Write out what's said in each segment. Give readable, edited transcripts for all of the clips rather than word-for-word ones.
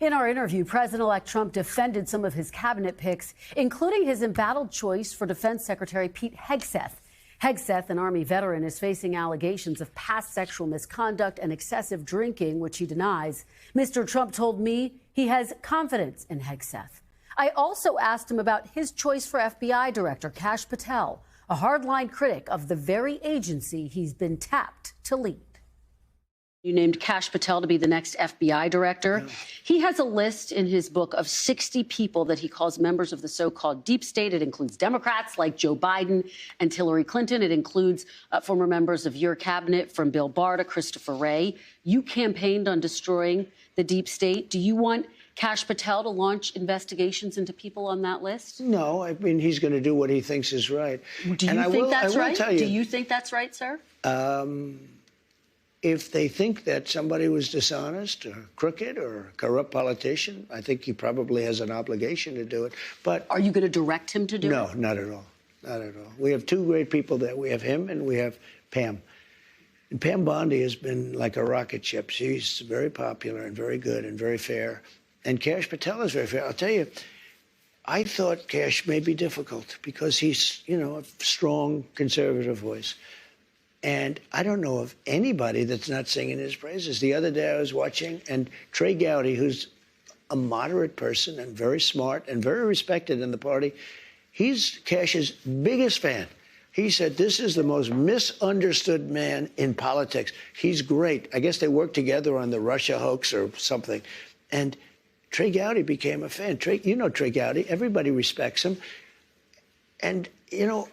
In our interview, President-elect Trump defended some of his cabinet picks, including his embattled choice for Defense Secretary Pete Hegseth. Hegseth, an Army veteran, is facing allegations of past sexual misconduct and excessive drinking, which he denies. Mr. Trump told me he has confidence in Hegseth. I also asked him about his choice for FBI Director Kash Patel, a hardline critic of the very agency he's been tapped to lead. You named Kash Patel to be the next FBI director. Yeah. He has a list in his book of 60 people that he calls members of the so-called deep state. It includes Democrats like Joe Biden and Hillary Clinton. It includes former members of your cabinet, from Bill Barr to Christopher Wray. You campaigned on destroying the deep state. Do you want Kash Patel to launch investigations into people on that list? No, I mean, he's going to do what he thinks is right. Do you think that's right? Do you think that's right, sir? If they think that somebody was dishonest or crooked or a corrupt politician, I think he probably has an obligation to do it. But are you going to direct him to do it? No, not at all. Not at all. We have two great people there. We have him and we have Pam. And Pam Bondi has been like a rocket ship. She's very popular and very good and very fair. And Kash Patel is very fair. I'll tell you, I thought Kash may be difficult because he's, you know, a strong conservative voice. And I don't know of anybody that's not singing his praises. The other day I was watching, and Trey Gowdy, who's a moderate person and very smart and very respected in the party, he's Kash's biggest fan. He said, this is the most misunderstood man in politics. He's great. I guess they worked together on the Russia hoax or something. And Trey Gowdy became a fan. You know Trey Gowdy. Everybody respects him. And, you know,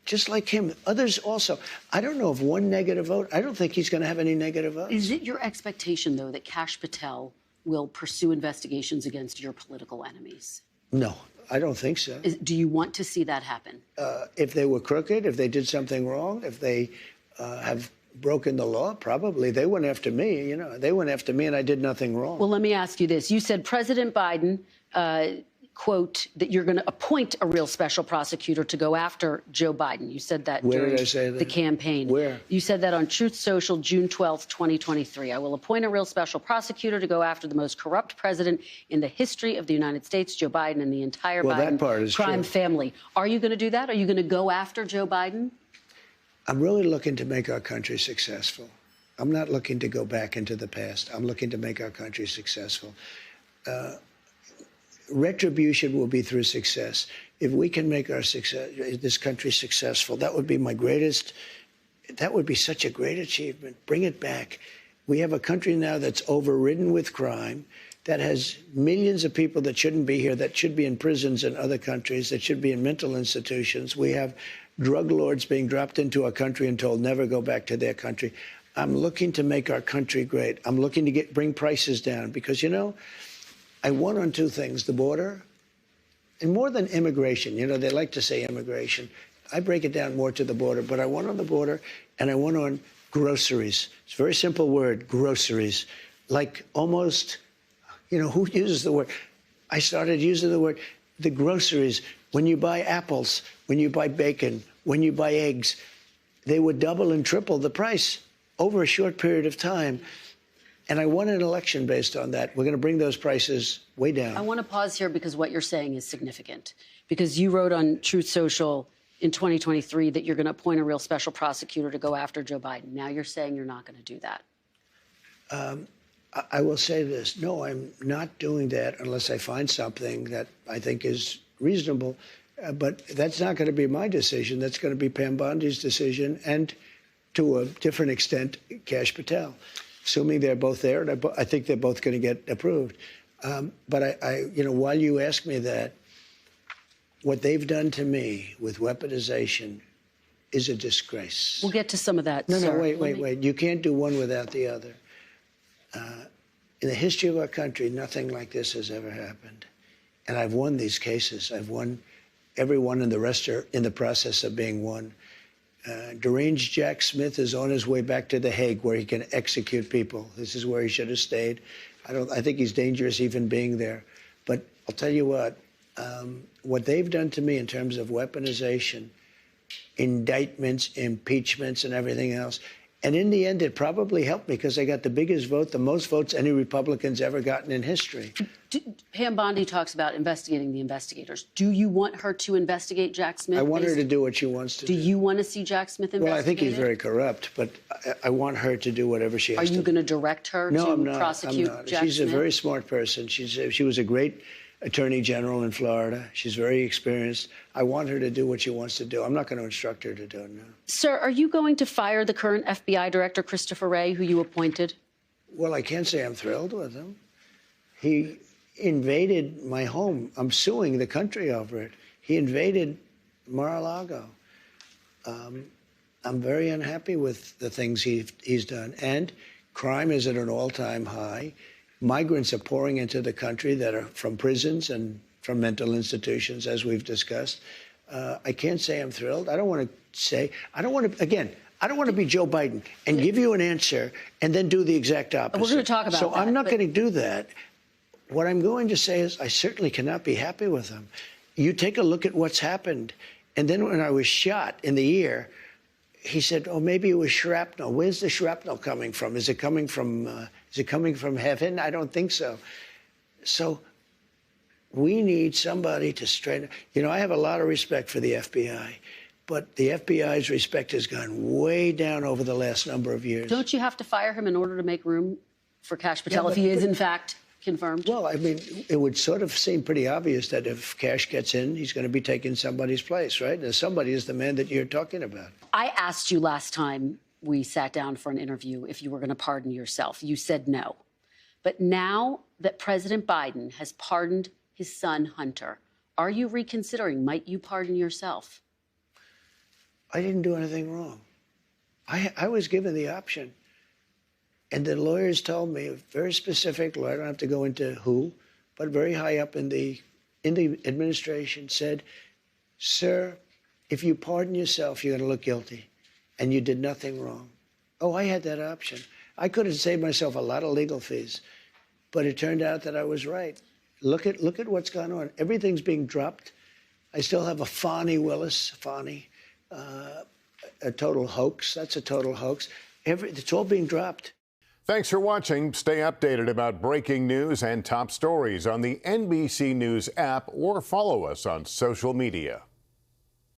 just like him, others also. I don't know of one negative vote. I don't think he's going to have any negative votes. Is it your expectation, though, that Kash Patel will pursue investigations against your political enemies? No, I don't think so. Do you want to see that happen? If they were crooked, if they did something wrong, if they have broken the law, probably. They went after me, you know. They went after me and I did nothing wrong. Well, let me ask you this. You said President Biden, quote, that you're going to appoint a real special prosecutor to go after Joe Biden. You said that during did I say that? The campaign. Where? You said that on Truth Social, June 12th, 2023. I will appoint a real special prosecutor to go after the most corrupt president in the history of the United States, Joe Biden, and the entire Biden crime family. Are you going to do that? Are you going to go after Joe Biden? I'm really looking to make our country successful. I'm not looking to go back into the past. I'm looking to make our country successful. Retribution will be through success. If we can make this country successful, that would be my greatest, that would be such a great achievement. Bring it back. We have a country now that's overridden with crime, that has millions of people that shouldn't be here, that should be in prisons in other countries, that should be in mental institutions. We have drug lords being dropped into our country and told never go back to their country. I'm looking to make our country great. I'm looking to bring prices down because, you know, I won on two things, the border and more than immigration. You know, they like to say immigration. I break it down more to the border, but I won on the border and I won on groceries. It's a very simple word, groceries. Like almost, you know, who uses the word? I started using the word, the groceries. When you buy apples, when you buy bacon, when you buy eggs, they would double and triple the price over a short period of time. And I won an election based on that. We're going to bring those prices way down. I want to pause here because what you're saying is significant. Because you wrote on Truth Social in 2023 that you're going to appoint a real special prosecutor to go after Joe Biden. Now you're saying you're not going to do that. I will say this. No, I'm not doing that unless I find something that I think is reasonable. But that's not going to be my decision. That's going to be Pam Bondi's decision and, to a different extent, Kash Patel. Assuming they're both there, and I think they're both going to get approved. But you know, while you ask me that, what they've done to me with weaponization is a disgrace. We'll get to some of that, No, sir. no, wait. You can't do one without the other. In the history of our country, nothing like this has ever happened. And I've won these cases. I've won every one, and the rest are in the process of being won. Deranged Jack Smith is on his way back to The Hague, where he can execute people. This is where he should have stayed. I think he's dangerous even being there. But I'll tell you what they've done to me in terms of weaponization, indictments, impeachments, and everything else, And in the end, it probably helped because I got the biggest vote, the most votes any Republican's ever gotten in history. Pam Bondi talks about investigating the investigators. Do you want her to investigate Jack Smith? I want her to do what she wants to do. Do you want to see Jack Smith investigated? Well, I think he's very corrupt, but I want her to do whatever she has to do. Are you going to direct her to prosecute Jack Smith? She's a very smart person. She was a great attorney general in Florida. She's very experienced. I want her to do what she wants to do. I'm not going to instruct her to do it now. Sir, are you going to fire the current FBI director, Christopher Wray, who you appointed? Well, I can't say I'm thrilled with him. He invaded my home. I'm suing the country over it. He invaded Mar-a-Lago. I'm very unhappy with the things he's done. And crime is at an all-time high. Migrants are pouring into the country that are from prisons and from mental institutions, as we've discussed. I can't say I'm thrilled. I don't want to be Joe Biden and give you an answer and then do the exact opposite. We're going to talk about that. So I'm not going to do that. What I'm going to say is I certainly cannot be happy with him. You take a look at what's happened. And then when I was shot in the ear, he said, oh, maybe it was shrapnel. Where's the shrapnel coming from? Is it coming from heaven? I don't think so. So we need somebody to straighten. You know, I have a lot of respect for the FBI, but the FBI's respect has gone way down over the last number of years. Don't you have to fire him in order to make room for Kash Patel if he is, in fact, confirmed? Well, I mean, it would sort of seem pretty obvious that if Kash gets in, he's going to be taking somebody's place, right? And somebody is the man that you're talking about. I asked you last time we sat down for an interview if you were going to pardon yourself. You said no. But now that President Biden has pardoned his son, Hunter, are you reconsidering? Might you pardon yourself? I didn't do anything wrong. I was given the option. And the lawyers told me, a very specific lawyer, I don't have to go into who, but very high up in the administration said, sir, if you pardon yourself, you're going to look guilty. And you did nothing wrong. Oh, I had that option. I could have saved myself a lot of legal fees, but it turned out that I was right. Look at what's gone on. Everything's being dropped. I still have a Fani Willis, a total hoax. That's a total hoax. It's all being dropped. Thanks for watching. Stay updated about breaking news and top stories on the NBC News app or follow us on social media.